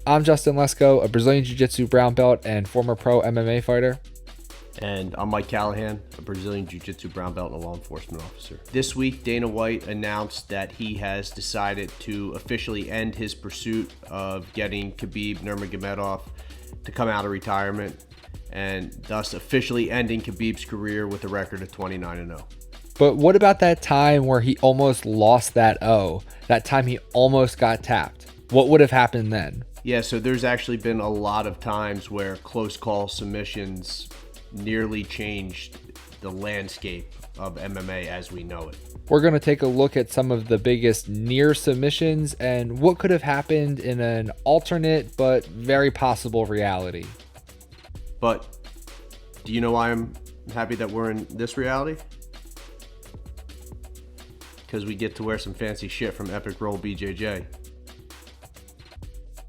I'm Justin Lesko, a Brazilian Jiu-Jitsu brown belt and former pro MMA fighter. And I'm Mike Callahan, a Brazilian Jiu-Jitsu brown belt and a law enforcement officer. This week, Dana White announced that he has decided to officially end his pursuit of getting Khabib Nurmagomedov to come out of retirement, and thus officially ending Khabib's career with a record of 29-0. But what about that time where he almost lost that O? That time he almost got tapped. What would have happened then? Yeah, so there's actually been a lot of times where close call submissions nearly changed the landscape of MMA as we know it. We're going to take a look at some of the biggest near submissions and what could have happened in an alternate but very possible reality. But do you know why I'm happy that we're in this reality? Because we get to wear some fancy shit from Epic Roll BJJ.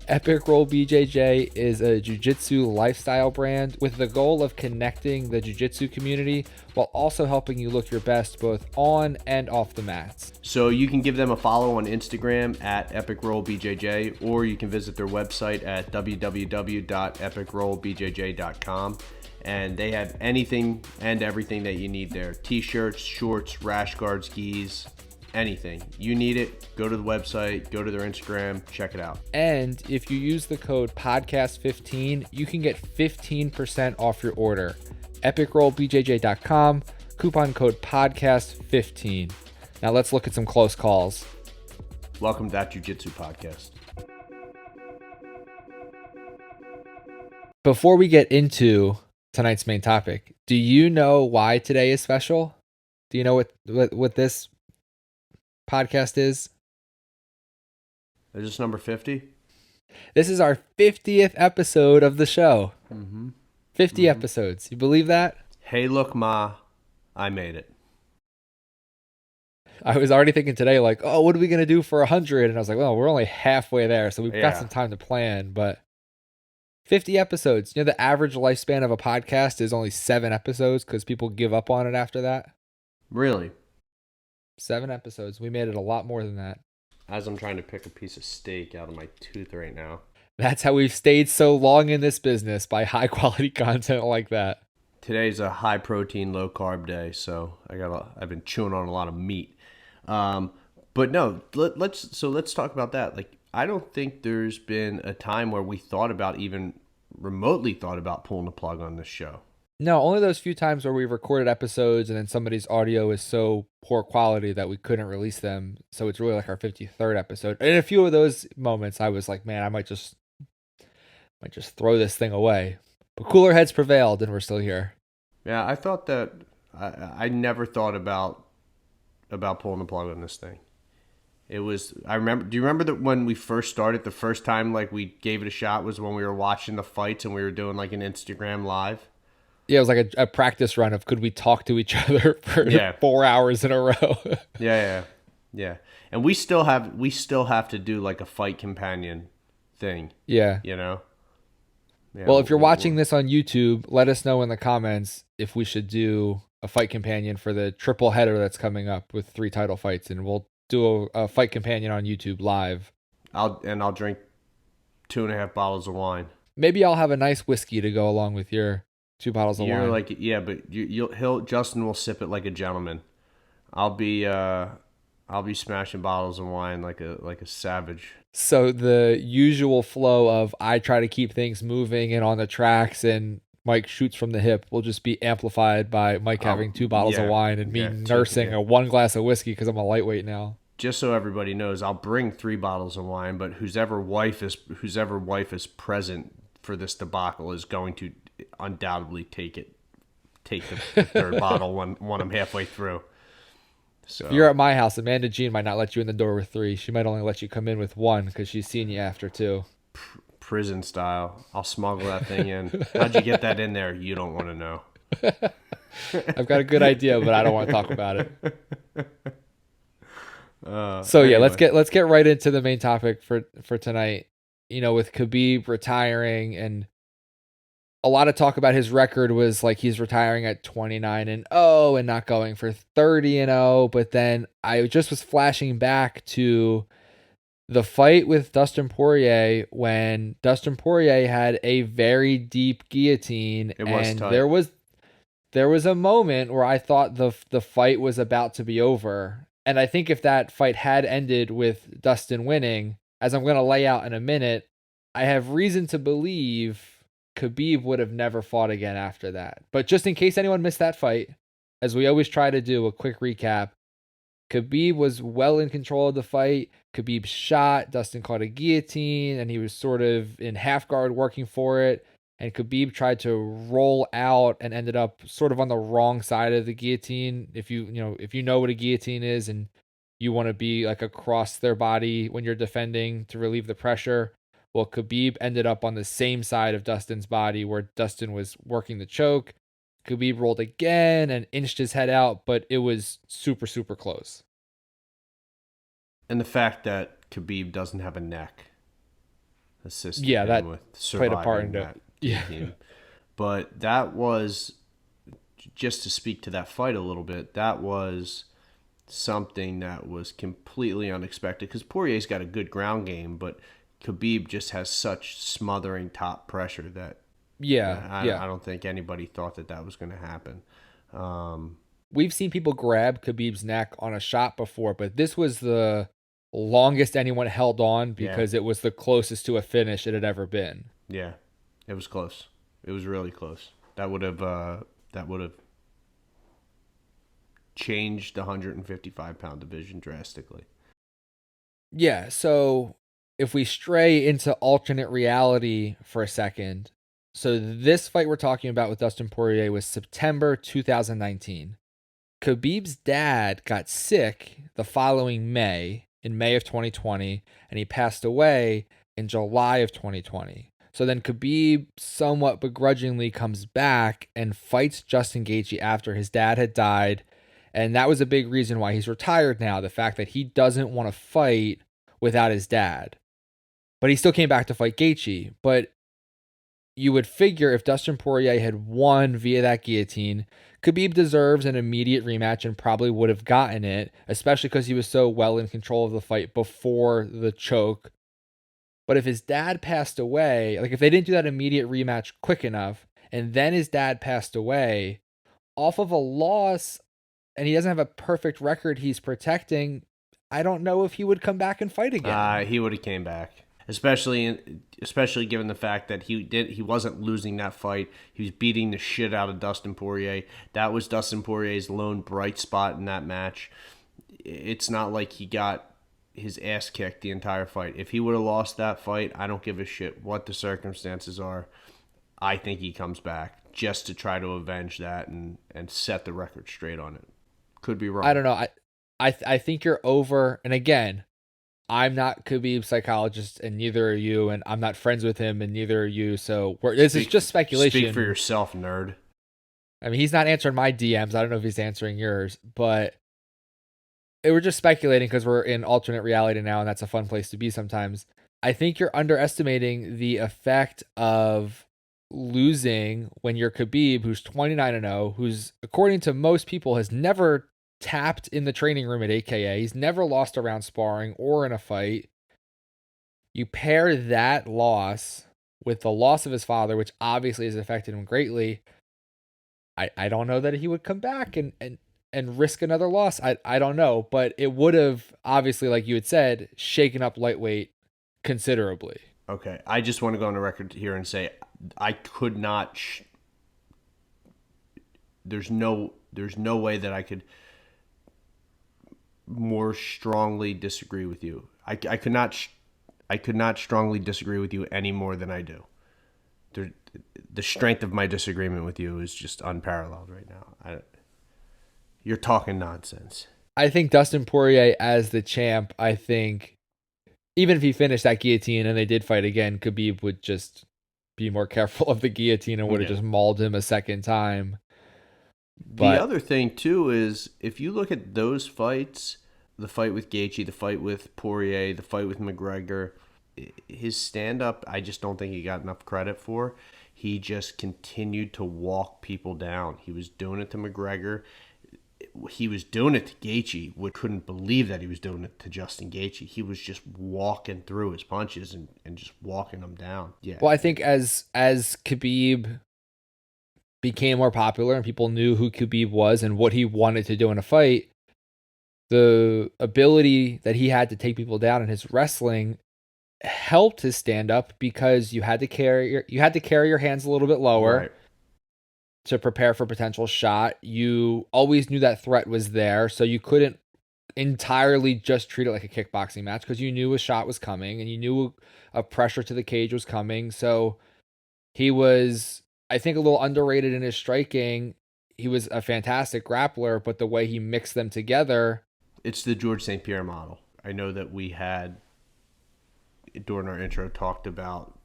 Epic Roll BJJ is a jiu-jitsu lifestyle brand with the goal of connecting the jiu-jitsu community while also helping you look your best both on and off the mats. So you can give them a follow on Instagram at Epic Roll BJJ, or you can visit their website at www.epicrollbjj.com. And they have anything and everything that you need there. T-shirts, shorts, rash guards, gis, anything. You need it, go to the website, go to their Instagram, check it out. And if you use the code podcast15, you can get 15% off your order. epicrollbjj.com, coupon code podcast15. Now let's look at some close calls. Welcome to That Jiu-Jitsu Podcast. Before we get into tonight's main topic, do you know why today is special? Do you know what this podcast is? Is this number 50? This is our 50th episode of the show. 50 Mhm. episodes. You believe that? Hey, look, Ma, I made it. I was already thinking today, like, oh, what are we going to do for 100? And I was like, well, we're only halfway there, so we've got Yeah. some time to plan. But 50 episodes. You know, the average lifespan of a podcast is only 7 episodes because people give up on it after that. Really? 7 episodes. We made it a lot more than that. As I'm trying to pick a piece of steak out of my tooth right now. That's how we've stayed so long in this business, by high quality content like that. Today's a high protein, low carb day, so I've been chewing on a lot of meat. But no, let's talk about that. Like, I don't think there's been a time where we even remotely thought about pulling the plug on this show. No, only those few times where we've recorded episodes and then somebody's audio is so poor quality that we couldn't release them. So it's really like our 53rd episode. And in a few of those moments, I was like, man, I might just throw this thing away. But cooler heads prevailed, and we're still here. Yeah, I thought that I never thought about pulling the plug on this thing. It was, I remember, do you remember that when we first started, the first time like we gave it a shot was when we were watching the fights and we were doing like an Instagram live? Yeah, it was like a practice run of could we talk to each other for 4 hours in a row. Yeah. And we still have to do like a fight companion thing. Yeah. You know? Yeah, well, if you're watching this on YouTube, let us know in the comments if we should do a fight companion for the triple header that's coming up with 3 title fights, and we'll do a fight companion on YouTube live. I'll drink 2.5 bottles of wine. Maybe I'll have a nice whiskey to go along with your 2 bottles of wine. Like, yeah, but Justin will sip it like a gentleman. I'll be smashing bottles of wine like a savage. So the usual flow of I try to keep things moving and on the tracks and Mike shoots from the hip will just be amplified by Mike having 2 bottles of wine and me nursing a 1 glass of whiskey because I'm a lightweight now. Just so everybody knows, I'll bring 3 bottles of wine, but whoever wife is present for this debacle is going to undoubtedly take the 3rd bottle when I'm halfway through. So if you're at my house, Amanda Jean might not let you in the door with 3. She might only let you come in with 1 because she's seen you after 2. Prison style. I'll smuggle that thing in. How'd you get that in there? You don't want to know. I've got a good idea, but I don't want to talk about it. Anyway. Let's get right into the main topic for tonight. You know, with Khabib retiring, and a lot of talk about his record was like he's retiring at 29-0 and not going for 30-0. But then I just was flashing back to The fight with Dustin Poirier, when Dustin Poirier had a very deep guillotine, It was and tight. there was a moment where I thought the fight was about to be over. And I think if that fight had ended with Dustin winning, as I'm going to lay out in a minute, I have reason to believe Khabib would have never fought again after that. But just in case anyone missed that fight, as we always try to do, a quick recap. Khabib was well in control of the fight. Khabib shot, Dustin caught a guillotine, and he was sort of in half guard working for it. And Khabib tried to roll out and ended up sort of on the wrong side of the guillotine. If you know what a guillotine is and you want to be like across their body when you're defending to relieve the pressure, well, Khabib ended up on the same side of Dustin's body where Dustin was working the choke. Khabib rolled again and inched his head out, but it was super, super close. And the fact that Khabib doesn't have a neck assisted Yeah, him that with played a part surviving into it. that Yeah. guillotine. But that was, just to speak to that fight a little bit, that was something that was completely unexpected because Poirier's got a good ground game, but Khabib just has such smothering top pressure that Yeah, I yeah. don't think anybody thought that that was going to happen. Um, We've seen people grab Khabib's neck on a shot before, but this was the longest anyone held on yeah, because it was the closest to a finish it had ever been. yeah, it was close. It was really close. That would have changed the 155-pound division drastically. Yeah, so if we stray into alternate reality for a second, so this fight we're talking about with Dustin Poirier was September 2019. Khabib's dad got sick the following May, in May of 2020, and he passed away in July of 2020. So then Khabib somewhat begrudgingly comes back and fights Justin Gaethje after his dad had died. And that was a big reason why he's retired now, the fact that he doesn't want to fight without his dad. But he still came back to fight Gaethje. But you would figure if Dustin Poirier had won via that guillotine, Khabib deserves an immediate rematch and probably would have gotten it, especially because he was so well in control of the fight before the choke. But if his dad passed away, like if they didn't do that immediate rematch quick enough, and then his dad passed away off of a loss, and he doesn't have a perfect record he's protecting, I don't know if he would come back and fight again. He would have came back, especially given the fact that he wasn't losing that fight. He was beating the shit out of Dustin Poirier. That was Dustin Poirier's lone bright spot in that match. It's not like he got his ass kicked the entire fight. If he would have lost that fight, I don't give a shit what the circumstances are. I think he comes back just to try to avenge that and set the record straight on it. Could be I wrong. don't know. I think you're over. And again, I'm not Khabib's psychologist, and neither are you, and I'm not friends with him, and neither are you. So this is just Speak for speculation. yourself, nerd. I mean, he's not answering my DMs. I don't know if he's answering yours, but we're just speculating because we're in alternate reality now, and that's a fun place to be sometimes. I think you're underestimating the effect of losing when you're Khabib, who's 29-0, who's, according to most people, has never tapped in the training room at AKA. He's never lost a round sparring or in a fight. You pair that loss with the loss of his father, which obviously has affected him greatly. I don't know that he would come back and risk another loss. I don't know, but it would have obviously, like you had said, shaken up lightweight considerably. Okay, I just want to go on the record here and say I could not. There's no way that I could more strongly disagree with you. I could not strongly disagree with you any more than I do. There, the strength of my disagreement with you is just unparalleled right now. You're talking nonsense. I think Dustin Poirier as the champ, I think even if he finished that guillotine and they did fight again, Khabib would just be more careful of the guillotine and would have Yeah. just mauled him a second time. The But other thing too is if you look at those fights, the fight with Gaethje, the fight with Poirier, the fight with McGregor, his stand up, I just don't think he got enough credit for. He just continued to walk people down. He was doing it to McGregor. he was doing it to Gaethje. We couldn't believe that he was doing it to Justin Gaethje. He was just walking through his punches and just walking them down. Yeah. Well, I think as Khabib became more popular and people knew who Khabib was and what he wanted to do in a fight, the ability that he had to take people down in his wrestling helped his stand up because you had to carry your hands a little bit lower Right. to prepare for a potential shot. You always knew that threat was there, so you couldn't entirely just treat it like a kickboxing match because you knew a shot was coming and you knew a pressure to the cage was coming. So he was, I think, a little underrated in his striking. He was a fantastic grappler, but the way he mixed them together. It's the George St. Pierre model. I know that we had, during our intro, talked about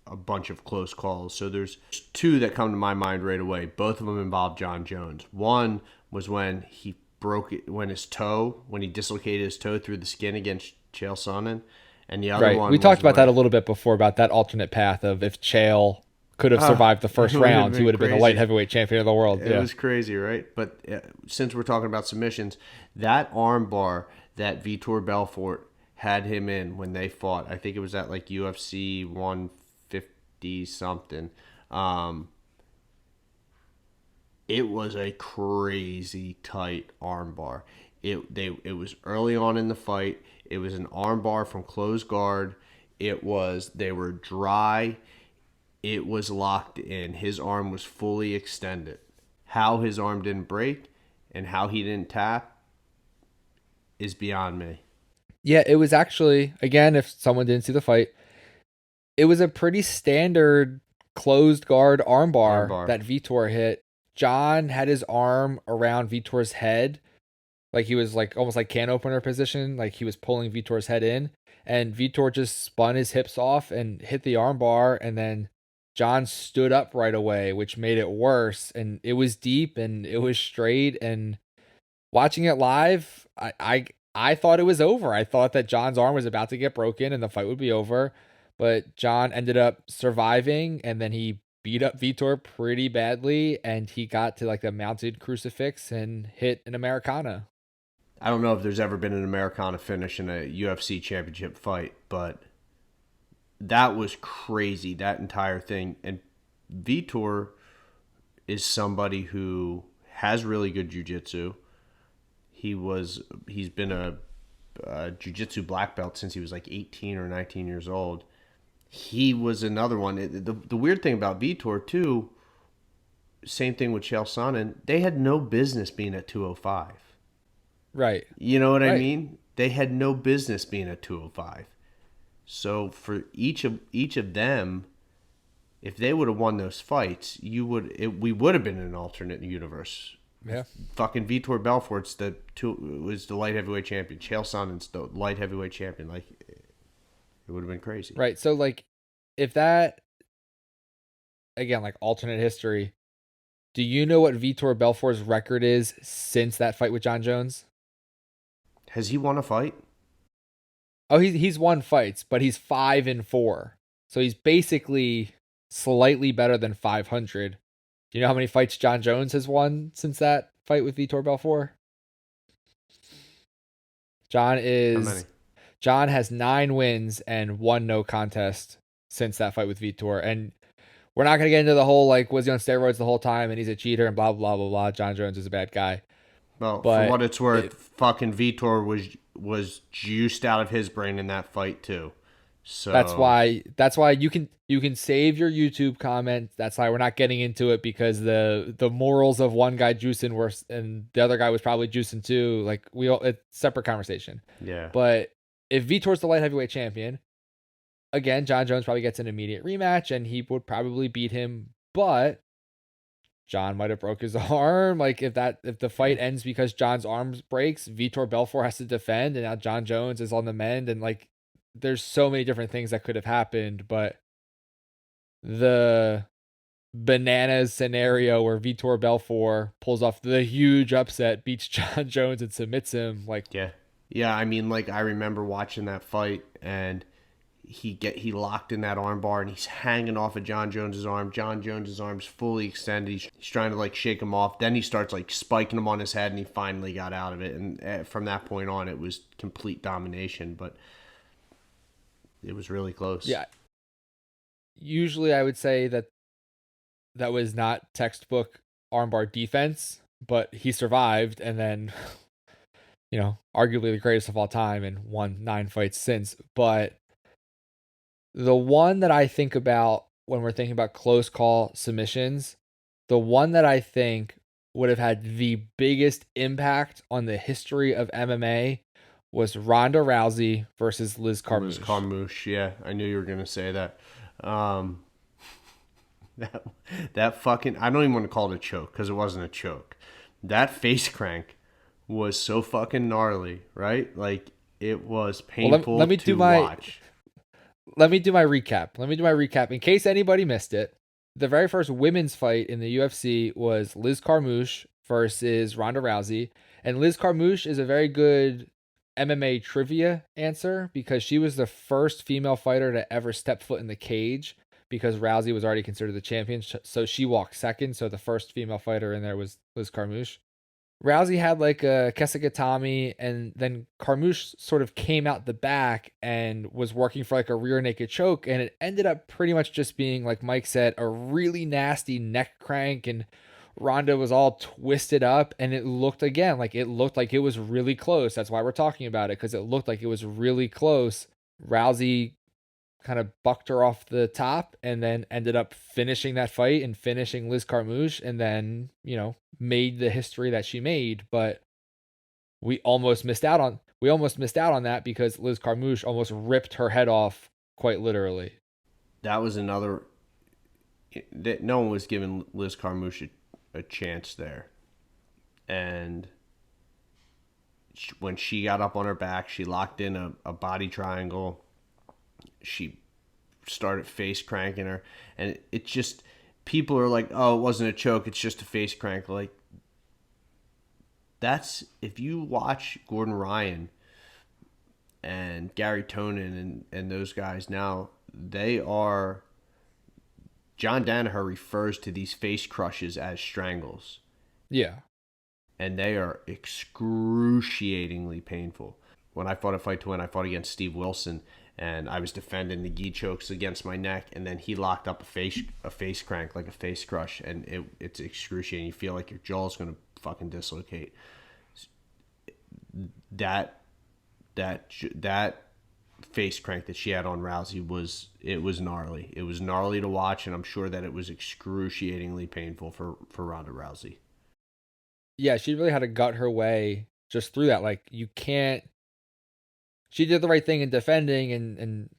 a bunch of close calls. So there's two that come to my mind right away. Both of them involved John Jones. One was when he broke it, when he dislocated his toe through the skin against Chael Sonnen. And the other Right. one We talked was about that when, a little bit before about that alternate path of if Chael could have survived the it first would have rounds, he been would have been the light crazy. heavyweight champion of the world. It Yeah. was crazy, right? But since we're talking about submissions, that arm bar that Vitor Belfort had him in when they fought, I think it was at like UFC 150 something. It was a crazy tight armbar. It was early on in the fight. It was an armbar from closed guard. They were dry. It was locked in. His arm was fully extended. How his arm didn't break and how he didn't tap is beyond me. Yeah, it was actually, again, if someone didn't see the fight, it was a pretty standard closed guard armbar Armbar. that Vitor hit. John had his arm around Vitor's head, like he was like almost like can opener position, like he was pulling Vitor's head in, and Vitor just spun his hips off and hit the armbar, and then John stood up right away, which made it worse. And it was deep and it was straight. And watching it live, I thought it was over. I thought that John's arm was about to get broken and the fight would be over, but John ended up surviving, and then he beat up Vitor pretty badly, and he got to like the mounted crucifix and hit an Americana. I don't know if there's ever been an Americana finish in a UFC championship fight, but that was crazy, that entire thing. And Vitor is somebody who has really good jiu-jitsu. He's been a jiu-jitsu black belt since he was like 18 or 19 years old. He was another one. The weird thing about Vitor too, same thing with Chael Sonnen, they had no business being at 205. Right. You know what I Right. mean? They had no business being at 205. So for each of them, if they would have won those fights, we would have been in an alternate universe. Yeah. Fucking Vitor Belfort's was the light heavyweight champion. Chael Sonnen's the light heavyweight champion. Like, it would have been crazy. Right. So like if that, again, like alternate history, do you know what Vitor Belfort's record is since that fight with John Jones? Has he won a fight? Oh, he's won fights, but he's 5-4. So he's basically slightly better than 500. Do you know how many fights John Jones has won since that fight with Vitor Belfort? John How many? is John has 9 wins and 1 no contest since that fight with Vitor. And we're not going to get into the whole like was he on steroids the whole time and he's a cheater and blah blah blah blah. John Jones is a bad guy. Well, for But what it's worth, fucking Vitor was juiced out of his brain in that fight too. So that's why you can save your YouTube comment. That's why we're not getting into it because the morals of one guy juicing worse and the other guy was probably juicing too. Like it's separate conversation. yeah. But if Vitor's the light heavyweight champion, again, John Jones probably gets an immediate rematch and he would probably beat him, but John might have broke his arm. Like if the fight ends because John's arm breaks, Vitor Belfort has to defend, and now John Jones is on the mend, and like there's so many different things that could have happened. But the bananas scenario where Vitor Belfort pulls off the huge upset, beats John Jones, and submits him, like Yeah. Yeah, I mean, like, I remember watching that fight, and he locked in that armbar and he's hanging off of John Jones's arm. John Jones's arm's fully extended. He's trying to like shake him off. Then he starts like spiking him on his head, and he finally got out of it. And from that point on, it was complete domination. But it was really close. Yeah. Usually I would say that that was not textbook armbar defense, but he survived and then, arguably the greatest of all time and won 9 fights since. But the one that I think about when we're thinking about close call submissions, the one that I think would have had the biggest impact on the history of MMA was Ronda Rousey versus Liz Liz Carmouche. Carmouche, yeah, I knew you were gonna say that. Um, that that fucking I don't even want to call it a choke because it wasn't a choke. That face crank was so fucking gnarly, right? Like it was Well, painful to watch. let me do my recap. Let me do my recap in case anybody missed it. The very first women's fight in the UFC was Liz Carmouche versus Ronda Rousey, and Liz Carmouche is a very good MMA trivia answer because she was the first female fighter to ever step foot in the cage because Rousey was already considered the champion, so she walked second. So the first female fighter in there was Liz Carmouche. Rousey had like a Kesagatami, and then Carmouche sort of came out the back and was working for like a rear naked choke, and it ended up pretty much just being, like Mike said, a really nasty neck crank, and Ronda was all twisted up, and it looked like it was really close. That's why we're talking about it, because it looked like it was really close. Rousey kind of bucked her off the top and then ended up finishing that fight and finishing Liz Carmouche and then, made the history that she made. But we almost missed out on that because Liz Carmouche almost ripped her head off quite literally. That was another that no one was giving Liz Carmouche a chance there, and when she got up on her back, she locked in a body triangle. She started face cranking her, and it just people are like, "Oh, it wasn't a choke; it's just a face crank." Like that's if you watch Gordon Ryan and Gary Tonin and those guys now, they are. John Danaher refers to these face crushes as strangles, Yeah. and they are excruciatingly painful. When I fought a fight to win, I fought against Steve Wilson, and I was defending the gi chokes against my neck, and then he locked up a face crank like a face crush, and it's excruciating. You feel like your jaw's gonna fucking dislocate. That that face crank that she had on Rousey was gnarly. It was gnarly to watch, and I'm sure that it was excruciatingly painful for Ronda Rousey. Yeah, she really had to gut her way just through that. Like, you can't. She did the right thing in defending and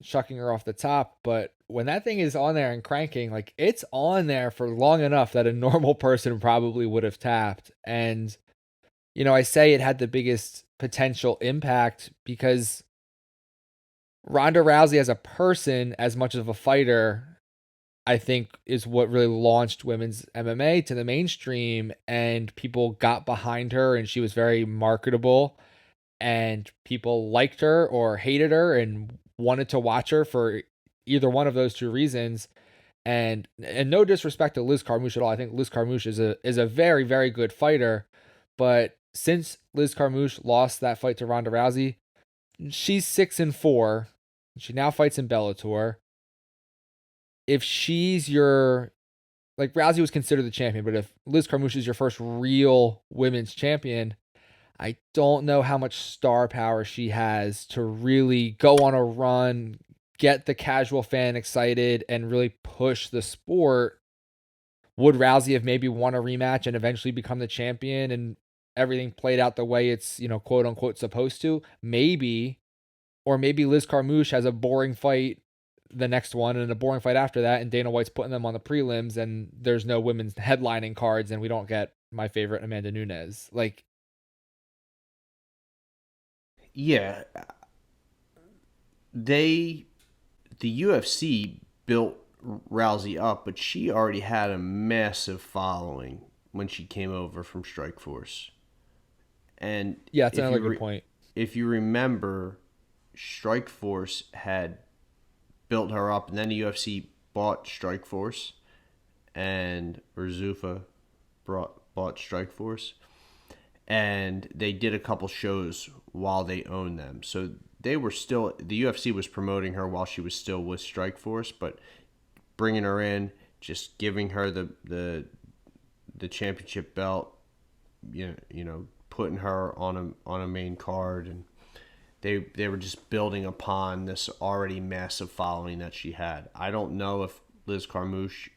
shucking her off the top, but when that thing is on there and cranking, like, it's on there for long enough that a normal person probably would have tapped. And, I say it had the biggest potential impact because Ronda Rousey as a person, as much of a fighter, I think is what really launched women's MMA to the mainstream, and people got behind her, and she was very marketable, and people liked her or hated her and wanted to watch her for either one of those two reasons. And no disrespect to Liz Carmouche at all. I think Liz Carmouche is a very, very good fighter, but since Liz Carmouche lost that fight to Ronda Rousey, she's 6-4. She now fights in Bellator. If she's your, like, Rousey was considered the champion, but if Liz Carmouche is your first real women's champion, I don't know how much star power she has to really go on a run, get the casual fan excited, and really push the sport. Would Rousey have maybe won a rematch and eventually become the champion and everything played out the way it's, quote unquote supposed to? Maybe. Or maybe Liz Carmouche has a boring fight the next one and a boring fight after that, and Dana White's putting them on the prelims, and there's no women's headlining cards, and we don't get my favorite Amanda Nunes. Like, Yeah, they the UFC built Rousey up, but she already had a massive following when she came over from Strikeforce. And yeah, that's another good point. if you remember, Strikeforce had built her up, and then the UFC bought Strikeforce, and or Zuffa bought Strikeforce, and they did a couple shows while they owned them. So they were still, the UFC was promoting her while she was still with Strikeforce, but bringing her in, just giving her the championship belt, putting her on a main card, and they were just building upon this already massive following that she had. I don't know if Liz Carmouche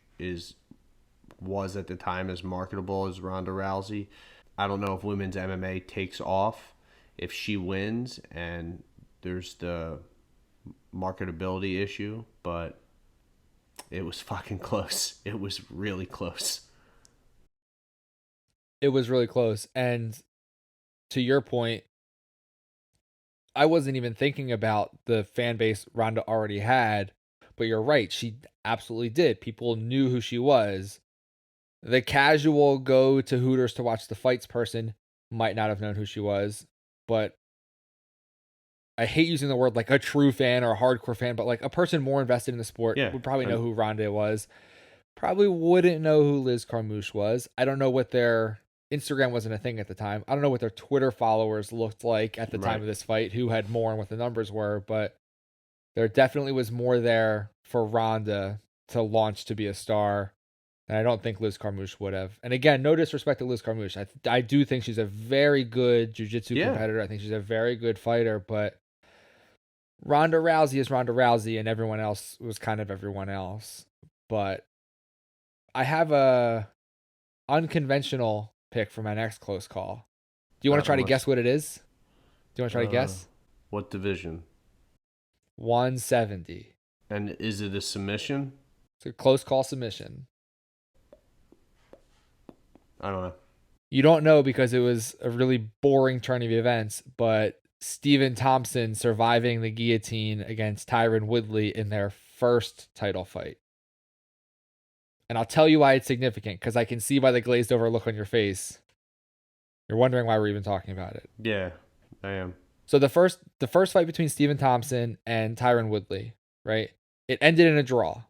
was at the time as marketable as Ronda Rousey. I don't know if women's MMA takes off if she wins and there's the marketability issue, but it was fucking close. It was really close. It was really close. And to your point, I wasn't even thinking about the fan base Ronda already had, but you're right. She absolutely did. People knew who she was. The casual go to Hooters to watch the fights person might not have known who she was, but I hate using the word like a true fan or a hardcore fan, but like a person more invested in the sport Yeah. would probably know who Ronda was. Probably wouldn't know who Liz Carmouche was. I don't know what their Instagram wasn't a thing at the time. I don't know what their Twitter followers looked like at the time Right. of this fight, who had more and what the numbers were, but there definitely was more there for Ronda to launch to be a star. And I don't think Liz Carmouche would have. And again, no disrespect to Liz Carmouche. I do think she's a very good jiu-jitsu Yeah. competitor. I think she's a very good fighter, but Ronda Rousey is Ronda Rousey and everyone else was kind of everyone else. But I have a unconventional pick for my next close call. Do you want to try to guess what it is? Do you want to try to guess? What division? 170. And is it a submission? It's a close call submission. I don't know. You don't know because it was a really boring turn of events, but Stephen Thompson surviving the guillotine against Tyron Woodley in their first title fight. And I'll tell you why it's significant, because I can see by the glazed over look on your face. You're wondering why we're even talking about it. Yeah, I am. So the first fight between Stephen Thompson and Tyron Woodley, right? It ended in a draw.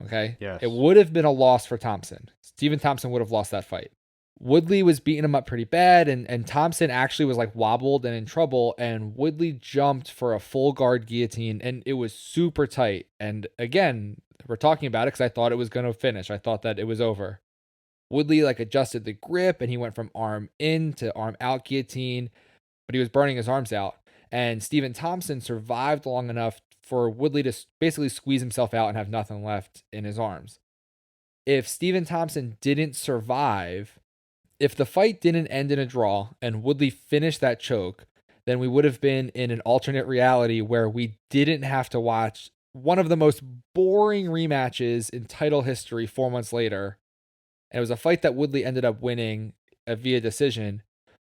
Okay? Yes. It would have been a loss for Thompson. Stephen Thompson would have lost that fight. Woodley was beating him up pretty bad, and Thompson actually was like wobbled and in trouble, and Woodley jumped for a full guard guillotine, and it was super tight. And again, we're talking about it because I thought it was going to finish. I thought that it was over. Woodley like adjusted the grip, and he went from arm in to arm out guillotine, but he was burning his arms out. And Stephen Thompson survived long enough for Woodley to basically squeeze himself out and have nothing left in his arms. If Stephen Thompson didn't survive, if the fight didn't end in a draw and Woodley finished that choke, then we would have been in an alternate reality where we didn't have to watch one of the most boring rematches in title history 4 months later. And it was a fight that Woodley ended up winning via decision.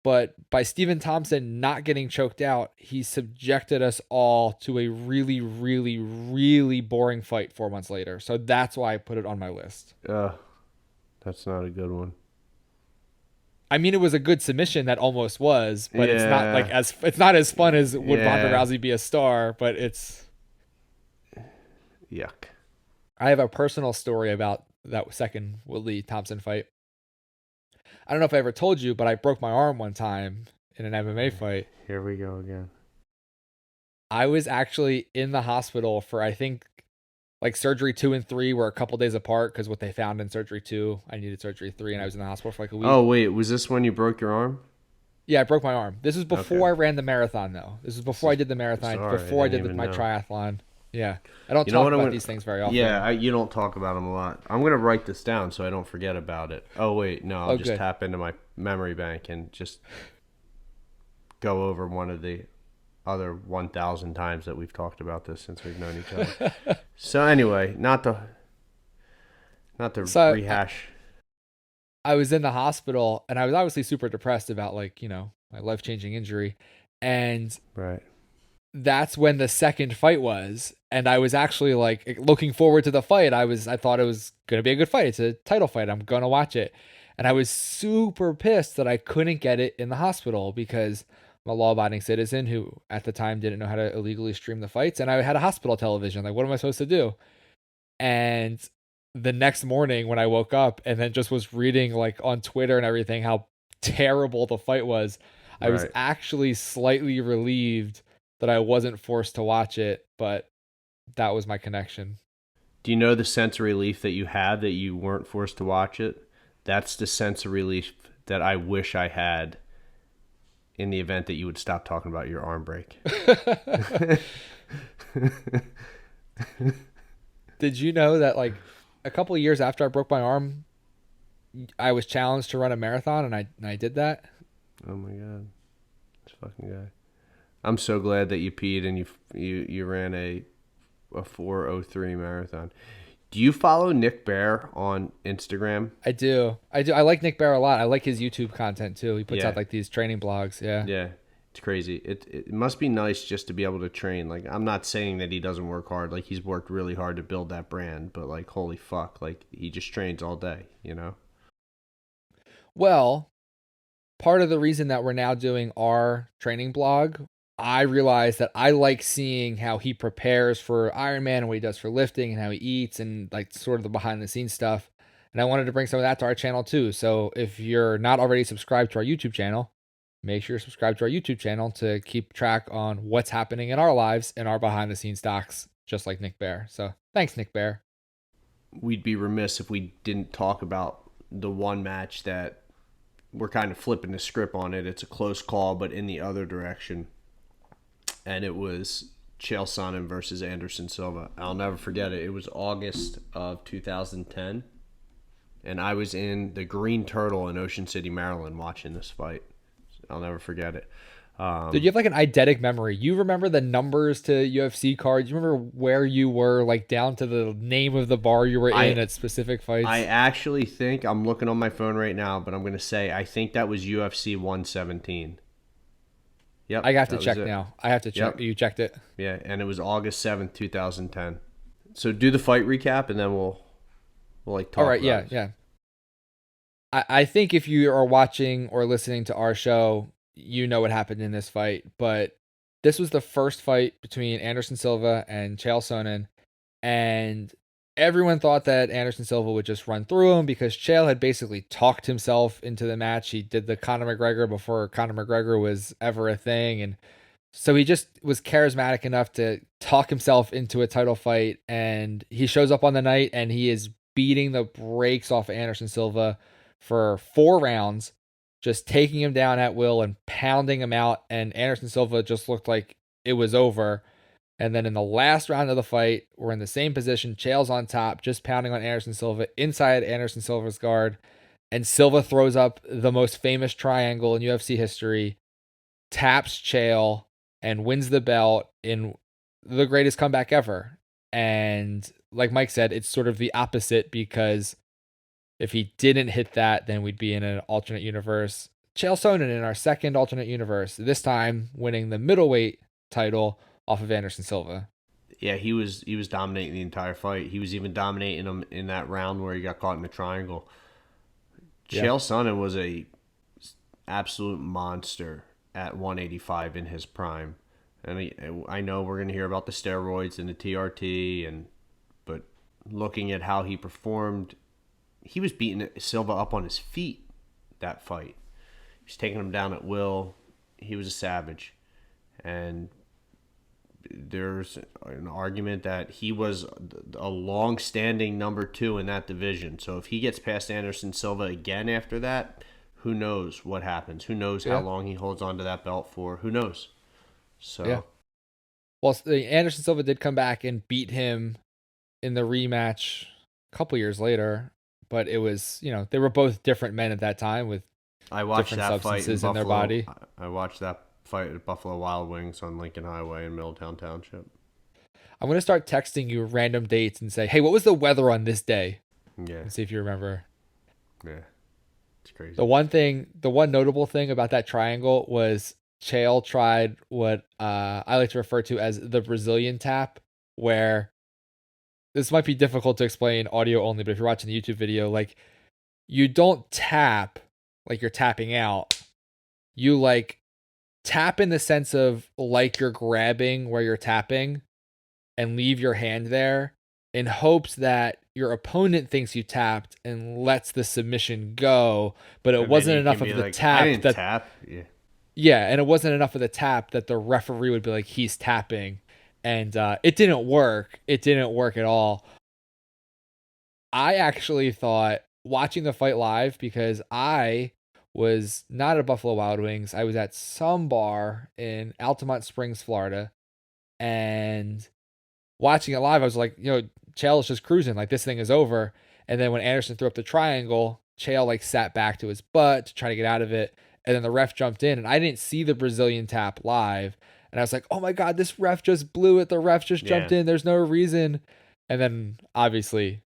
But by Stephen Thompson not getting choked out, he subjected us all to a really, really, really boring fight 4 months later. So that's why I put it on my list. That's not a good one. I mean, it was a good submission that almost was, but it's not as fun as would Ronda Rousey be a star, but it's yuck. I have a personal story about that second Woodley Thompson fight. I don't know if I ever told you, but I broke my arm one time in an MMA fight. Here we go again. I was actually in the hospital for, I think, like surgery 2 and 3 were a couple days apart because what they found in surgery 2, I needed surgery 3, and I was in the hospital for like a week. Oh, wait. Was this when you broke your arm? Yeah, I broke my arm. This was before I ran the marathon, though. This was before I did the marathon, before I did my triathlon. Yeah. I don't talk about these things very often. Yeah, you don't talk about them a lot. I'm going to write this down so I don't forget about it. Oh, wait. No, I'll just tap into my memory bank and just go over one of the other 1,000 times that we've talked about this since we've known each other. So anyway, not to rehash. I was in the hospital and I was obviously super depressed about my life-changing injury. And that's when the second fight was. And I was actually like looking forward to the fight. I thought it was going to be a good fight. It's a title fight. I'm going to watch it. And I was super pissed that I couldn't get it in the hospital because I'm a law-abiding citizen who at the time didn't know how to illegally stream the fights, and I had a hospital television. Like, what am I supposed to do? And the next morning when I woke up and then just was reading like on Twitter and everything how terrible the fight was, I was Right. actually slightly relieved that I wasn't forced to watch it, but that was my connection. Do you know the sense of relief that you have that you weren't forced to watch it? That's the sense of relief that I wish I had in the event that you would stop talking about your arm break. Did you know that like a couple of years after I broke my arm, I was challenged to run a marathon and I did that? Oh my god, this fucking guy! I'm so glad that you peed and you ran a 4:03 marathon. Do you follow Nick Bear on Instagram? I do. I do. I like Nick Bear a lot. I like his YouTube content too. He puts out Yeah, like these training blogs. Yeah. yeah. It's crazy. It must be nice just to be able to train. Like I'm not saying that he doesn't work hard. Like he's worked really hard to build that brand, but like holy fuck, like he just trains all day, you know? Well, part of the reason that we're now doing our training blog, I realized that I like seeing how he prepares for Ironman and what he does for lifting and how he eats and like sort of the behind the scenes stuff. And I wanted to bring some of that to our channel too. So if you're not already subscribed to our YouTube channel, make sure you're subscribed to our YouTube channel to keep track on what's happening in our lives and our behind the scenes docs, just like Nick Bear. So thanks, Nick Bear. We'd be remiss if we didn't talk about the one match that we're kind of flipping the script on it. It's a close call, but in the other direction. And it was Chael Sonnen versus Anderson Silva. I'll never forget it. It was August of 2010, and I was in the Green Turtle in Ocean City, Maryland, watching this fight. I'll never forget it. Dude, you have like an eidetic memory. You remember the numbers to UFC cards. You remember where you were, like down to the name of the bar you were in I at specific I fights. actually think I'm looking on my phone right now, but I'm going to say I think that was UFC 117. I Yep, have to that was check it. now. I have to check. Yep. You checked it. Yeah, and it was August 7th, 2010. So do the fight recap, and then we'll like All talk right. about Yeah. it. Yeah. I think if you are watching or listening to our show, you know what happened in this fight. But this was the first fight between Anderson Silva and Chael Sonnen. And everyone thought that Anderson Silva would just run through him because Chael had basically talked himself into the match. He did the Conor McGregor before Conor McGregor was ever a thing. And so he just was charismatic enough to talk himself into a title fight. And he shows up on the night and he is beating the brakes off of Anderson Silva for 4 rounds, just taking him down at will and pounding him out. And Anderson Silva just looked like it was over. And then in the last round of the fight, we're in the same position. Chael's on top, just pounding on Anderson Silva inside Anderson Silva's guard. And Silva throws up the most famous triangle in UFC history, taps Chael, and wins the belt in the greatest comeback ever. And like Mike said, it's sort of the opposite because if he didn't hit that, then we'd be in an alternate universe. Chael Sonnen in our second alternate universe, this time winning the middleweight title off of Anderson Silva. Yeah, he was dominating the entire fight. He was even dominating him in that round where he got caught in the triangle. Yeah. Chael Sonnen was a absolute monster at 185 in his prime. And I know we're going to hear about the steroids and the TRT, but looking at how he performed, he was beating Silva up on his feet that fight. He was taking him down at will. He was a savage. And there's an argument that he was a long-standing number 2 in that division. So if he gets past Anderson Silva again after that, who knows what happens? Who knows how Yeah. long he holds on to that belt for? Who knows? Yeah. So Well, Anderson Silva did come back and beat him in the rematch a couple years later, but it was, they were both different men at that time with I watched different that fight in substances in their Buffalo. body. I watched that fight at Buffalo Wild Wings on Lincoln Highway in Middletown Township. I'm going to start texting you random dates and say, hey, what was the weather on this day? Yeah, And see if you remember. yeah, it's crazy. The one notable thing about that triangle was Chael tried what I like to refer to as the Brazilian tap, where this might be difficult to explain audio only, but if you're watching the YouTube video, like you don't tap like you're tapping out. You like tap in the sense of like you're grabbing where you're tapping and leave your hand there in hopes that your opponent thinks you tapped and lets the submission go, but it And then wasn't you can enough be of the like, I tap didn't that tap. Yeah. yeah, and it wasn't enough of the tap that the referee would be like, he's tapping. And it didn't work. It didn't work at all. I actually thought watching the fight live, because I was not at Buffalo Wild Wings. I was at some bar in Altamont Springs, Florida, and watching it live, I was like, Chael is just cruising. Like, this thing is over. And then when Anderson threw up the triangle, Chael like sat back to his butt to try to get out of it. And then the ref jumped in, and I didn't see the Brazilian tap live. And I was like, oh my God, this ref just blew it. The ref just jumped in. There's no reason. And then obviously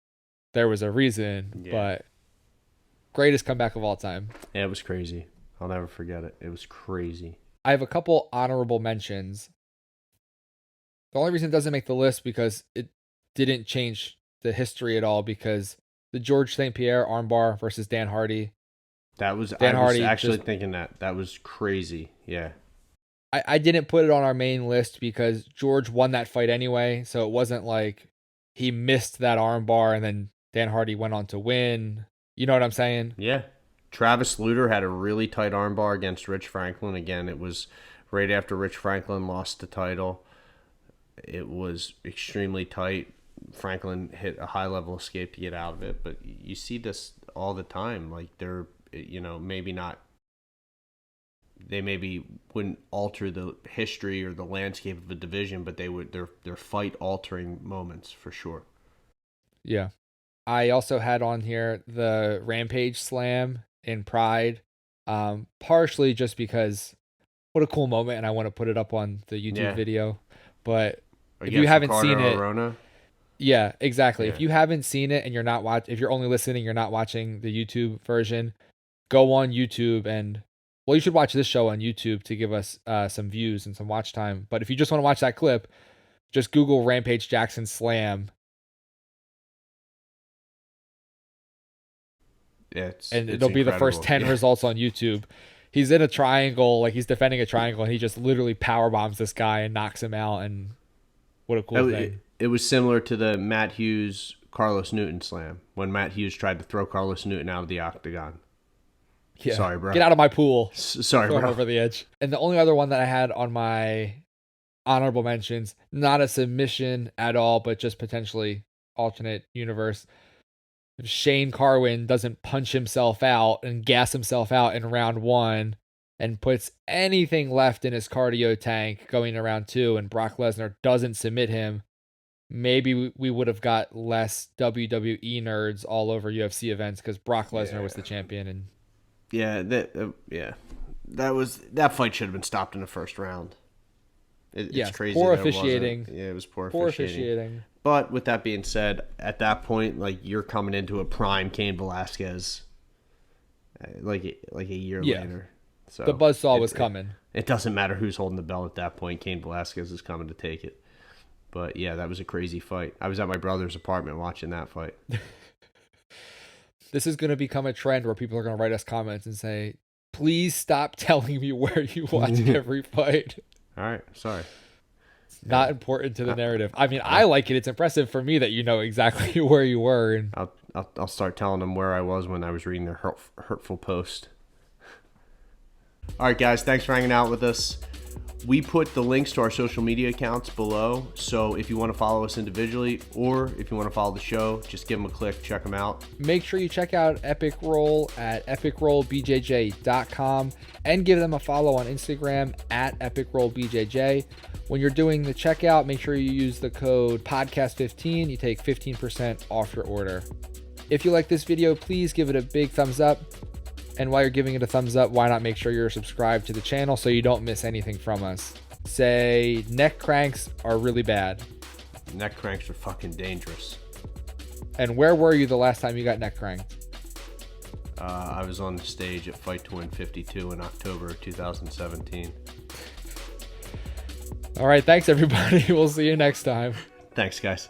there was a reason, but greatest comeback of all time. Yeah, it was crazy. I'll never forget it. It was crazy. I have a couple honorable mentions. The only reason it doesn't make the list because it didn't change the history at all, because the George St. Pierre armbar versus Dan Hardy. I was actually thinking that was crazy. Yeah. I didn't put it on our main list because George won that fight anyway, so it wasn't like he missed that armbar and then Dan Hardy went on to win. You know what I'm saying? Yeah. Travis Lutter had a really tight armbar against Rich Franklin. Again, it was right after Rich Franklin lost the title. It was extremely tight. Franklin hit a high-level escape to get out of it, but you see this all the time. Like, they're, maybe not, they maybe wouldn't alter the history or the landscape of a division, but they're fight-altering moments for sure. Yeah. I also had on here the Rampage Slam in Pride, partially just because what a cool moment, and I want to put it up on the YouTube video. But if you haven't seen it, yeah, exactly. Yeah. If you haven't seen it and you're not if you're only listening, you're not watching the YouTube version, go on YouTube and, well, you should watch this show on YouTube to give us some views and some watch time. But if you just want to watch that clip, just Google Rampage Jackson Slam. Yeah, it'll be the first 10 results on YouTube. He's in a triangle, like he's defending a triangle, and he just literally power bombs this guy and knocks him out. And what a cool thing. It was similar to the Matt Hughes Carlos Newton slam when Matt Hughes tried to throw Carlos Newton out of the octagon. Yeah. Sorry, bro. Get out of my pool. Sorry, bro. Over the edge. And the only other one that I had on my honorable mentions, not a submission at all, but just potentially alternate universe. If Shane Carwin doesn't punch himself out and gas himself out in round 1 and puts anything left in his cardio tank going to round 2, and Brock Lesnar doesn't submit him, maybe we would have got less WWE nerds all over UFC events, because Brock Lesnar was the champion. And that fight should have been stopped in the first round. It's crazy. Poor officiating. Yeah, it was poor officiating. But with that being said, at that point, like, you're coming into a prime Cain Velasquez, like a year later. So the buzzsaw was coming. It doesn't matter who's holding the belt at that point. Cain Velasquez is coming to take it. But yeah, that was a crazy fight. I was at my brother's apartment watching that fight. This is going to become a trend where people are going to write us comments and say, please stop telling me where you watch every fight. All right, sorry. It's not important to the narrative. I mean, I like it. It's impressive for me that you know exactly where you were. And I'll start telling them where I was when I was reading their hurtful post. All right, guys, thanks for hanging out with us. We put the links to our social media accounts below, so if you want to follow us individually or if you want to follow the show, just give them a click, check them out. Make sure you check out Epic Roll at epicrollbjj.com and give them a follow on Instagram at epicrollbjj. When you're doing the checkout, make sure you use the code podcast15. You take 15% off your order. If you like this video, please give it a big thumbs up. And while you're giving it a thumbs up, why not make sure you're subscribed to the channel so you don't miss anything from us? Say, neck cranks are really bad. Neck cranks are fucking dangerous. And where were you the last time you got neck cranked? I was on the stage at Fight to Win 52 in October of 2017. All right, thanks everybody. We'll see you next time. Thanks, guys.